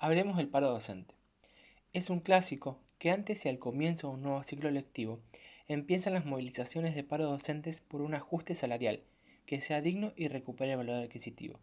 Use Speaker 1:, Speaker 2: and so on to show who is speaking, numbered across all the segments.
Speaker 1: Hablemos del paro docente. Es un clásico que antes y al comienzo de un nuevo ciclo lectivo empiezan las movilizaciones de paro docentes por un ajuste salarial que sea digno y recupere el valor adquisitivo.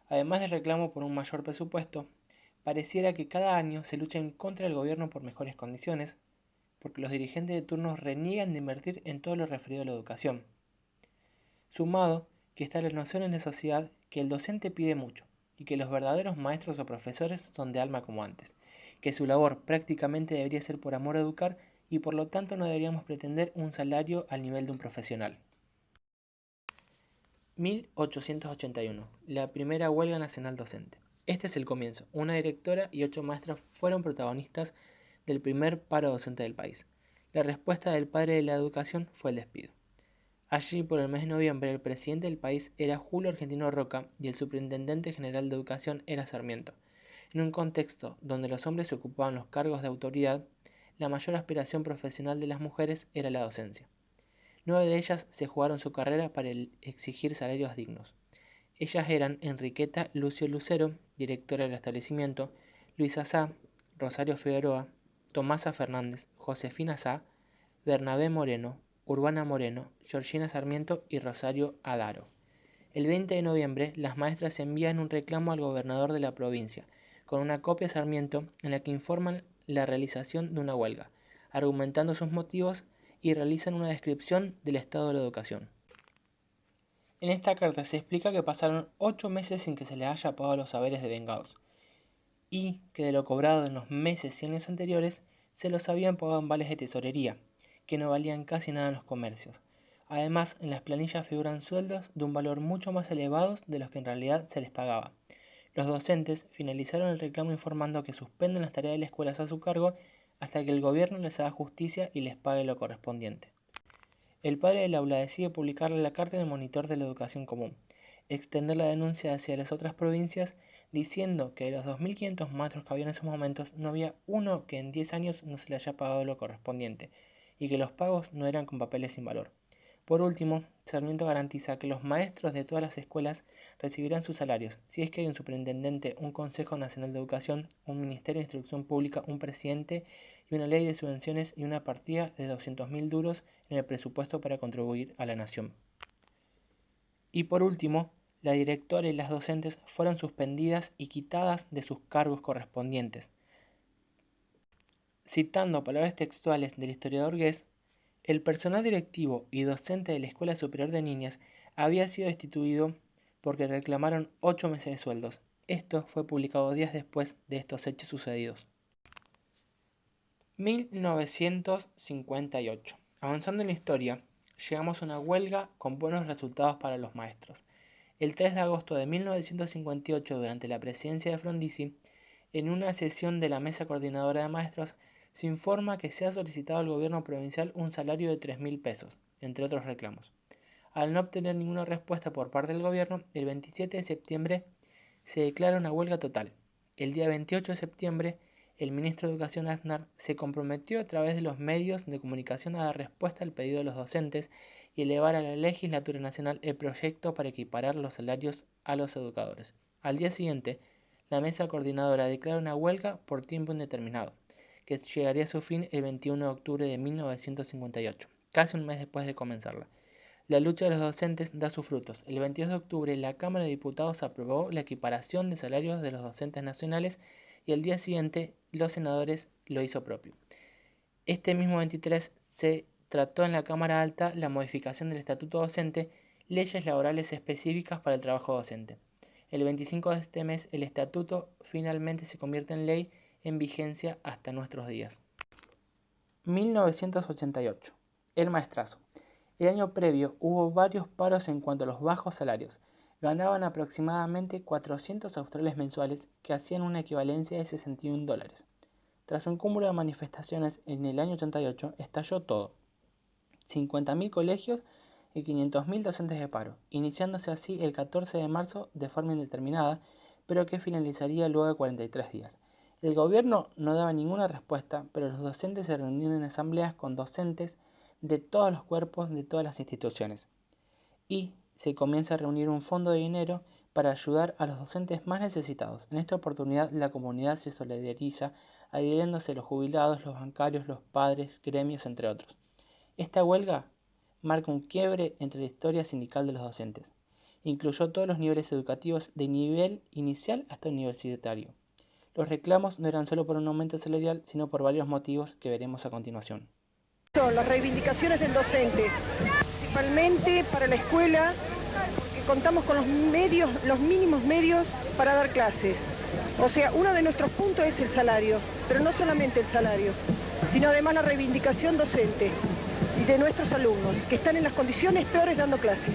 Speaker 1: Además del reclamo por un mayor presupuesto, pareciera que cada año se lucha en contra del gobierno por mejores condiciones, porque los dirigentes de turno reniegan de invertir en todo lo referido a la educación. Sumado que está la noción en la sociedad que el docente pide mucho y que los verdaderos maestros o profesores son de alma como antes, que su labor prácticamente debería ser por amor a educar y por lo tanto no deberíamos pretender un salario al nivel de un profesional. 1881. La primera huelga nacional docente. Este es el comienzo. Una directora y 8 maestras fueron protagonistas del primer paro docente del país. La respuesta del padre de la educación fue el despido. Allí, por el mes de noviembre, el presidente del país era Julio Argentino Roca y el superintendente general de educación era Sarmiento. En un contexto donde los hombres ocupaban los cargos de autoridad, la mayor aspiración profesional de las mujeres era la docencia. 9 de ellas se jugaron su carrera para exigir salarios dignos. Ellas eran Enriqueta Lucio Lucero, directora del establecimiento, Luisa Sá, Rosario Figueroa, Tomasa Fernández, Josefina Sá, Bernabé Moreno, Urbana Moreno, Georgina Sarmiento y Rosario Adaro. El 20 de noviembre, las maestras envían un reclamo al gobernador de la provincia, con una copia a Sarmiento en la que informan la realización de una huelga, argumentando sus motivos y realizan una descripción del estado de la educación. En esta carta se explica que pasaron 8 meses sin que se les haya pagado los haberes devengados, y que de lo cobrado en los meses y años anteriores se los habían pagado en vales de tesorería, que no valían casi nada en los comercios. Además, en las planillas figuran sueldos de un valor mucho más elevados de los que en realidad se les pagaba. Los docentes finalizaron el reclamo informando que suspenden las tareas de las escuelas a su cargo hasta que el gobierno les haga justicia y les pague lo correspondiente. El padre del aula decide publicarle la carta en el Monitor de la Educación Común, extender la denuncia hacia las otras provincias, diciendo que de los 2.500 maestros que había en esos momentos, no había uno que en 10 años no se le haya pagado lo correspondiente, y que los pagos no eran con papeles sin valor. Por último, Sarmiento garantiza que los maestros de todas las escuelas recibirán sus salarios, si es que hay un superintendente, un Consejo Nacional de Educación, un Ministerio de Instrucción Pública, un presidente y una ley de subvenciones y una partida de 200.000 duros en el presupuesto para contribuir a la nación. Y por último, la directora y las docentes fueron suspendidas y quitadas de sus cargos correspondientes. Citando palabras textuales del historiador Guess, el personal directivo y docente de la Escuela Superior de Niñas había sido destituido porque reclamaron 8 meses de sueldos. Esto fue publicado días después de estos hechos sucedidos. 1958. Avanzando en la historia, llegamos a una huelga con buenos resultados para los maestros. El 3 de agosto de 1958, durante la presidencia de Frondizi, en una sesión de la Mesa Coordinadora de Maestros, se informa que se ha solicitado al gobierno provincial un salario de 3.000 pesos, entre otros reclamos. Al no obtener ninguna respuesta por parte del gobierno, el 27 de septiembre se declara una huelga total. El día 28 de septiembre, el ministro de Educación Aznar se comprometió a través de los medios de comunicación a dar respuesta al pedido de los docentes y elevar a la legislatura nacional el proyecto para equiparar los salarios a los educadores. Al día siguiente, la mesa coordinadora declara una huelga por tiempo indeterminado, que llegaría a su fin el 21 de octubre de 1958, casi un mes después de comenzarla. La lucha de los docentes da sus frutos. El 22 de octubre, la Cámara de Diputados aprobó la equiparación de salarios de los docentes nacionales y el día siguiente los senadores lo hizo propio. Este mismo 23 se trató en la Cámara Alta la modificación del Estatuto Docente, leyes laborales específicas para el trabajo docente. El 25 de este mes, el Estatuto finalmente se convierte en ley en vigencia hasta nuestros días. 1988. El maestrazo. El año previo hubo varios paros en cuanto a los bajos salarios. Ganaban aproximadamente 400 australes mensuales, que hacían una equivalencia de 61 dólares. Tras un cúmulo de manifestaciones en el año 88, estalló todo. 50.000 colegios y 500.000 docentes de paro, iniciándose así el 14 de marzo de forma indeterminada, pero que finalizaría luego de 43 días. El gobierno no daba ninguna respuesta, pero los docentes se reunieron en asambleas con docentes de todos los cuerpos de todas las instituciones. Y se comienza a reunir un fondo de dinero para ayudar a los docentes más necesitados. En esta oportunidad la comunidad se solidariza adhiriéndose los jubilados, los bancarios, los padres, gremios, entre otros. Esta huelga marca un quiebre entre la historia sindical de los docentes. Incluyó todos los niveles educativos, de nivel inicial hasta universitario. Los reclamos no eran solo por un aumento salarial, sino por varios motivos que veremos a continuación.
Speaker 2: Son las reivindicaciones del docente, principalmente para la escuela, porque contamos con los mínimos medios para dar clases. O sea, uno de nuestros puntos es el salario, pero no solamente el salario, sino además la reivindicación docente y de nuestros alumnos, que están en las condiciones peores dando clases.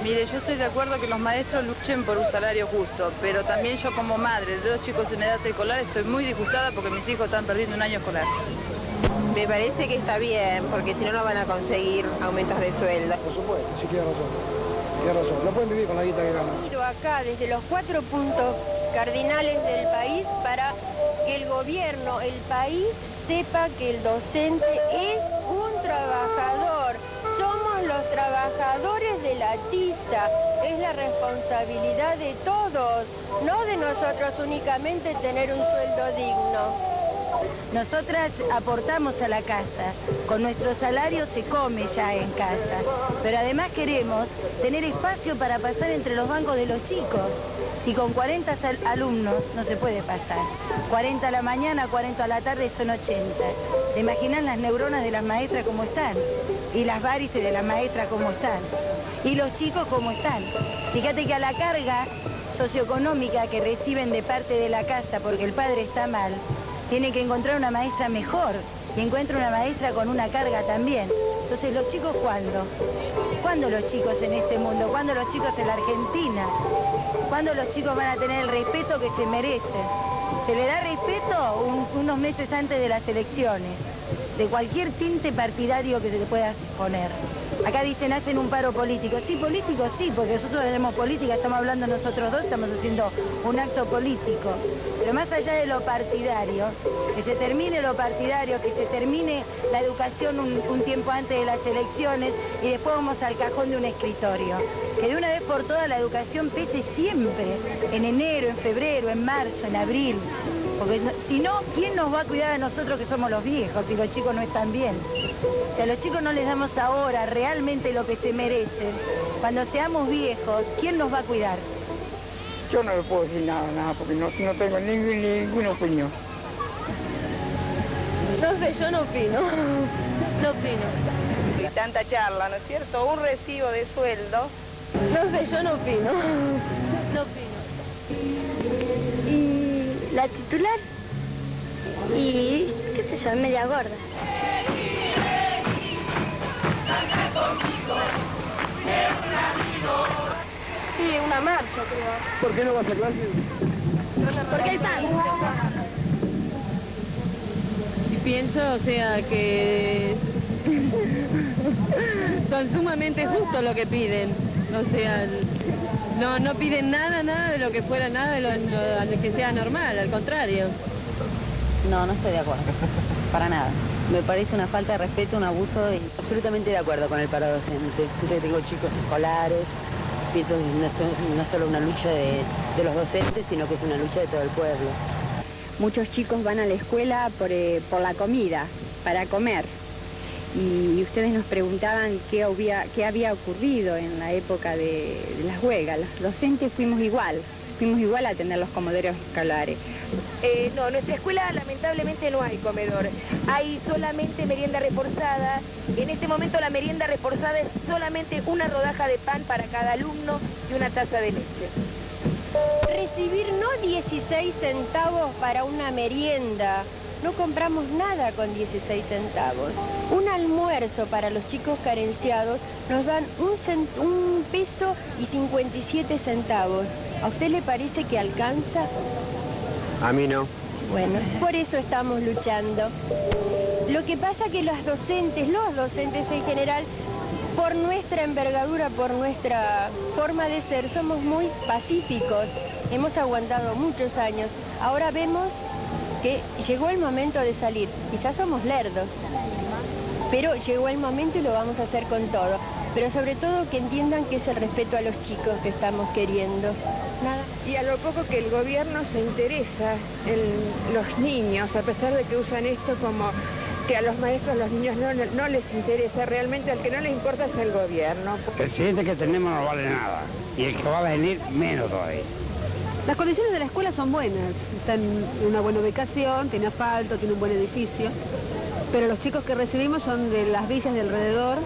Speaker 3: Mire, yo estoy de acuerdo que los maestros luchen por un salario justo, pero también yo como madre de 2 chicos en edad escolar estoy muy disgustada porque mis hijos están perdiendo un año escolar.
Speaker 4: Me parece que está bien, porque si no, no van a conseguir aumentos de sueldo.
Speaker 5: Por supuesto, sí, tiene razón. Tiene razón. No pueden vivir con la guita que ganan.
Speaker 6: Quiero acá desde los 4 puntos cardinales del país para que el gobierno, el país, sepa que el docente es un trabajador. Somos los trabajadores de la tiza. Es la responsabilidad de todos, no de nosotros únicamente tener un sueldo digno.
Speaker 7: Nosotras aportamos a la casa, con nuestro salario se come ya en casa, pero además queremos tener espacio para pasar entre los bancos de los chicos. Si con 40 alumnos no se puede pasar, 40 a la mañana, 40 a la tarde son 80. ¿Te imaginas las neuronas de las maestras cómo están? Y las varices de las maestras cómo están. Y los chicos cómo están. Fíjate que a la carga socioeconómica que reciben de parte de la casa porque el padre está mal, tiene que encontrar una maestra mejor y encuentra una maestra con una carga también. Entonces, ¿los chicos cuándo? ¿Cuándo los chicos en este mundo? ¿Cuándo los chicos en la Argentina? ¿Cuándo los chicos van a tener el respeto que se merecen? Se le da respeto unos meses antes de las elecciones, de cualquier tinte partidario que se le pueda poner. Acá dicen, hacen un paro político. Sí, político sí, porque nosotros tenemos política, estamos hablando nosotros dos, estamos haciendo un acto político. Pero más allá de lo partidario, que se termine lo partidario, que se termine la educación un tiempo antes de las elecciones y después vamos al cajón de un escritorio. Que de una vez por todas la educación pese siempre, en enero, en febrero, en marzo, en abril. Porque si no, ¿quién nos va a cuidar a nosotros que somos los viejos si los chicos no están bien? Si a los chicos no les damos ahora realmente lo que se merecen, cuando seamos viejos, ¿quién nos va a cuidar?
Speaker 8: Yo no le puedo decir nada, porque no tengo ninguna opinión.
Speaker 6: No sé, yo no opino. No opino.
Speaker 3: Y tanta charla, ¿no es cierto? Un recibo de sueldo.
Speaker 6: No sé, yo no opino. No opino.
Speaker 9: Y la titular, y qué sé yo, es media gorda.
Speaker 6: Sí, una marcha, creo.
Speaker 5: ¿Por qué no vas a clase?
Speaker 6: Porque hay pan.
Speaker 3: Y pienso, o sea, que son sumamente justos lo que piden. O sea, no piden nada de lo que fuera nada de lo que sea normal, al contrario.
Speaker 4: No, no estoy de acuerdo, para nada. Me parece una falta de respeto, un abuso y absolutamente de acuerdo con el paro docente. Yo tengo chicos escolares, pienso que no es solo una lucha de los docentes, sino que es una lucha de todo el pueblo.
Speaker 10: Muchos chicos van a la escuela por la comida, para comer. Y ustedes nos preguntaban qué había ocurrido en la época de las huelgas. Los docentes fuimos igual a tener los comederos escolares.
Speaker 2: No, en nuestra escuela lamentablemente no hay comedor. Hay solamente merienda reforzada. En este momento la merienda reforzada es solamente una rodaja de pan para cada alumno y una taza de leche.
Speaker 6: Recibir no 16 centavos para una merienda. No compramos nada con 16 centavos. Un almuerzo para los chicos carenciados nos dan un peso y 57 centavos. ¿A usted le parece que alcanza?
Speaker 11: A mí no.
Speaker 6: Bueno, por eso estamos luchando. Lo que pasa que los docentes en general, por nuestra envergadura, por nuestra forma de ser, somos muy pacíficos. Hemos aguantado muchos años. Ahora vemos que llegó el momento de salir. Quizás somos lerdos, pero llegó el momento y lo vamos a hacer con todo. pero sobre todo que entiendan que es el respeto a los chicos que estamos queriendo. Nada.
Speaker 2: Y a lo poco que el gobierno se interesa en los niños, a pesar de que usan esto como que a los maestros, a los niños no les interesa, realmente al que no les importa es el gobierno.
Speaker 12: El presidente que tenemos no vale nada, y el que va a venir menos todavía.
Speaker 13: Las condiciones de la escuela son buenas, está en una buena ubicación, tiene asfalto, tiene un buen edificio, pero los chicos que recibimos son de las villas de alrededor,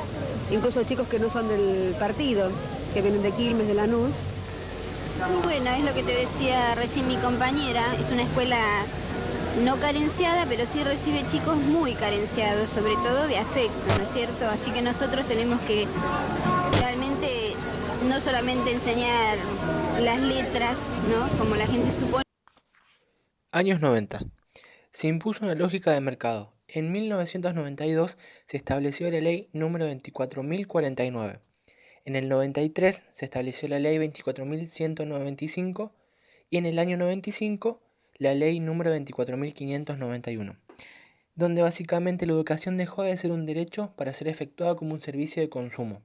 Speaker 13: incluso chicos que no son del partido, que vienen de Quilmes, de Lanús.
Speaker 9: Bueno, es lo que te decía recién mi compañera, es una escuela no carenciada, pero sí recibe chicos muy carenciados, sobre todo de afecto, ¿no es cierto? Así que nosotros tenemos que realmente no solamente enseñar las letras, ¿no? Como la gente supone.
Speaker 1: Años 90. Se impuso una lógica de mercado. En 1992 se estableció la ley número 24.049. En el 93 se estableció la ley 24.195 y en el año 95 la ley número 24.591, donde básicamente la educación dejó de ser un derecho para ser efectuada como un servicio de consumo.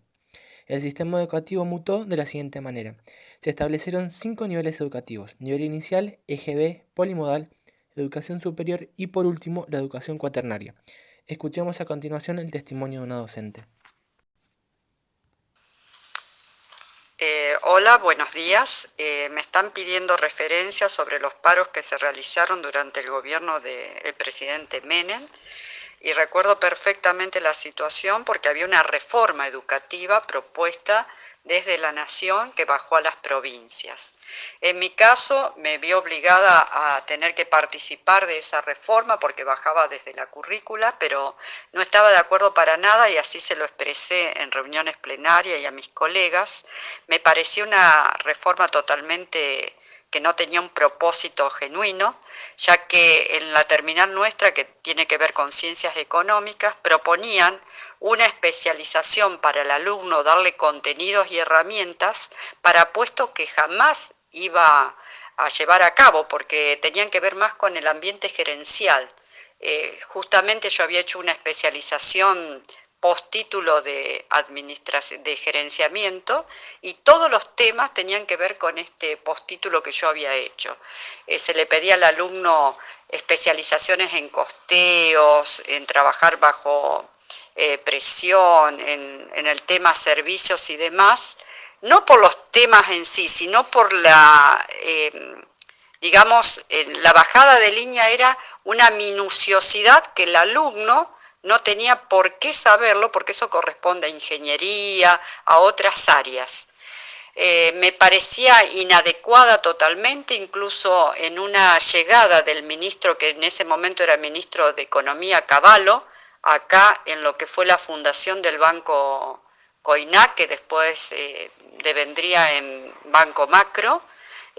Speaker 1: El sistema educativo mutó de la siguiente manera. Se establecieron 5 niveles educativos: nivel inicial, EGB, polimodal, educación superior y por último la educación cuaternaria. Escuchemos a continuación el testimonio de una docente.
Speaker 14: Hola, buenos días. Me están pidiendo referencias sobre los paros que se realizaron durante el gobierno del presidente Menem. Y recuerdo perfectamente la situación porque había una reforma educativa propuesta desde la nación que bajó a las provincias. En mi caso me vi obligada a tener que participar de esa reforma porque bajaba desde la currícula, pero no estaba de acuerdo para nada y así se lo expresé en reuniones plenarias y a mis colegas. Me pareció una reforma totalmente que no tenía un propósito genuino, ya que en la terminal nuestra, que tiene que ver con ciencias económicas, proponían una especialización para el alumno, darle contenidos y herramientas para puestos que jamás iba a llevar a cabo, porque tenían que ver más con el ambiente gerencial. Justamente yo había hecho una especialización postítulo de gerenciamiento y todos los temas tenían que ver con este postítulo que yo había hecho. Se le pedía al alumno especializaciones en costeos, en trabajar bajo presión, en el tema servicios y demás, no por los temas en sí, sino por la bajada de línea era una minuciosidad que el alumno no tenía por qué saberlo, porque eso corresponde a ingeniería, a otras áreas. Me parecía inadecuada totalmente, incluso en una llegada del ministro, que en ese momento era ministro de Economía, Cavallo, acá en lo que fue la fundación del Banco Coinac, que después devendría en Banco Macro.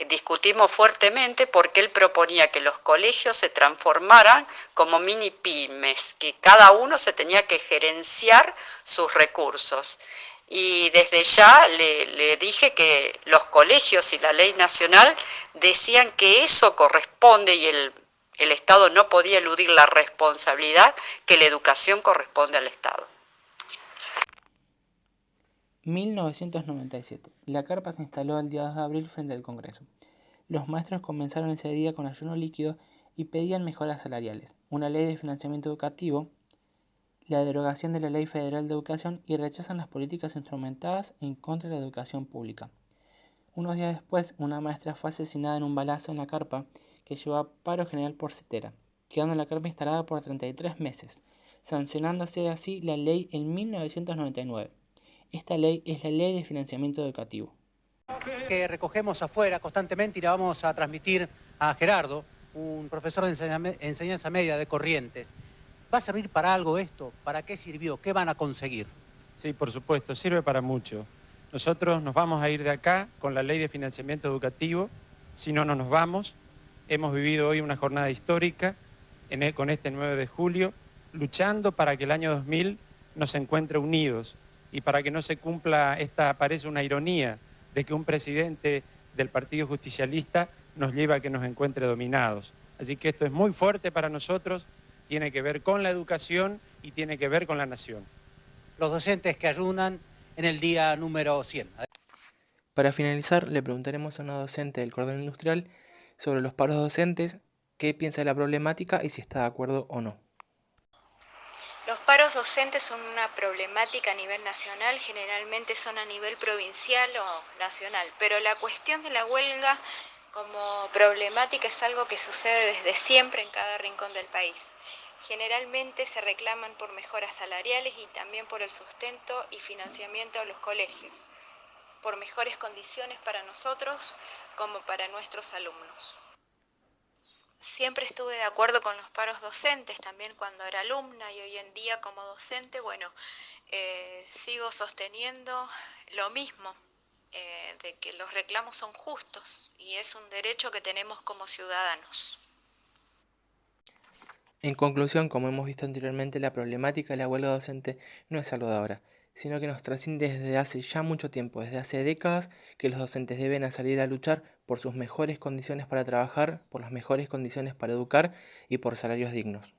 Speaker 14: Discutimos fuertemente porque él proponía que los colegios se transformaran como mini pymes, que cada uno se tenía que gerenciar sus recursos. Y desde ya le dije que los colegios y la ley nacional decían que eso corresponde y el Estado no podía eludir la responsabilidad, que la educación corresponde al Estado.
Speaker 1: 1997. La carpa se instaló el día 2 de abril frente al Congreso. Los maestros comenzaron ese día con ayuno líquido y pedían mejoras salariales, una ley de financiamiento educativo, la derogación de la Ley Federal de Educación y rechazan las políticas instrumentadas en contra de la educación pública. Unos días después, una maestra fue asesinada en un balazo en la carpa que llevó a paro general por setera, quedando la carpa instalada por 33 meses, sancionándose así la ley en 1999. Esta ley es la Ley de Financiamiento Educativo.
Speaker 15: Que recogemos afuera constantemente y la vamos a transmitir a Gerardo, un profesor de enseñanza media de Corrientes. ¿Va a servir para algo esto? ¿Para qué sirvió? ¿Qué van a conseguir?
Speaker 16: Sí, por supuesto, sirve para mucho. Nosotros nos vamos a ir de acá con la Ley de Financiamiento Educativo, si no, no nos vamos. Hemos vivido hoy una jornada histórica con este 9 de julio, luchando para que el año 2000 nos encuentre unidos y para que no se cumpla parece una ironía, de que un presidente del Partido Justicialista nos lleva a que nos encuentre dominados. Así que esto es muy fuerte para nosotros, tiene que ver con la educación y tiene que ver con la nación.
Speaker 15: Los docentes que ayunan en el día número 100.
Speaker 1: Para finalizar, le preguntaremos a una docente del cordón industrial sobre los paros docentes, qué piensa de la problemática y si está de acuerdo o no.
Speaker 17: Los paros docentes son una problemática a nivel nacional, generalmente son a nivel provincial o nacional, pero la cuestión de la huelga como problemática es algo que sucede desde siempre en cada rincón del país. Generalmente se reclaman por mejoras salariales y también por el sustento y financiamiento de los colegios, por mejores condiciones para nosotros como para nuestros alumnos. Siempre estuve de acuerdo con los paros docentes, también cuando era alumna y hoy en día como docente, sigo sosteniendo lo mismo, de que los reclamos son justos y es un derecho que tenemos como ciudadanos.
Speaker 1: En conclusión, como hemos visto anteriormente, la problemática de la huelga docente no es algo de ahora, sino que nos trasciende desde hace ya mucho tiempo, desde hace décadas, que los docentes deben salir a luchar por sus mejores condiciones para trabajar, por las mejores condiciones para educar y por salarios dignos.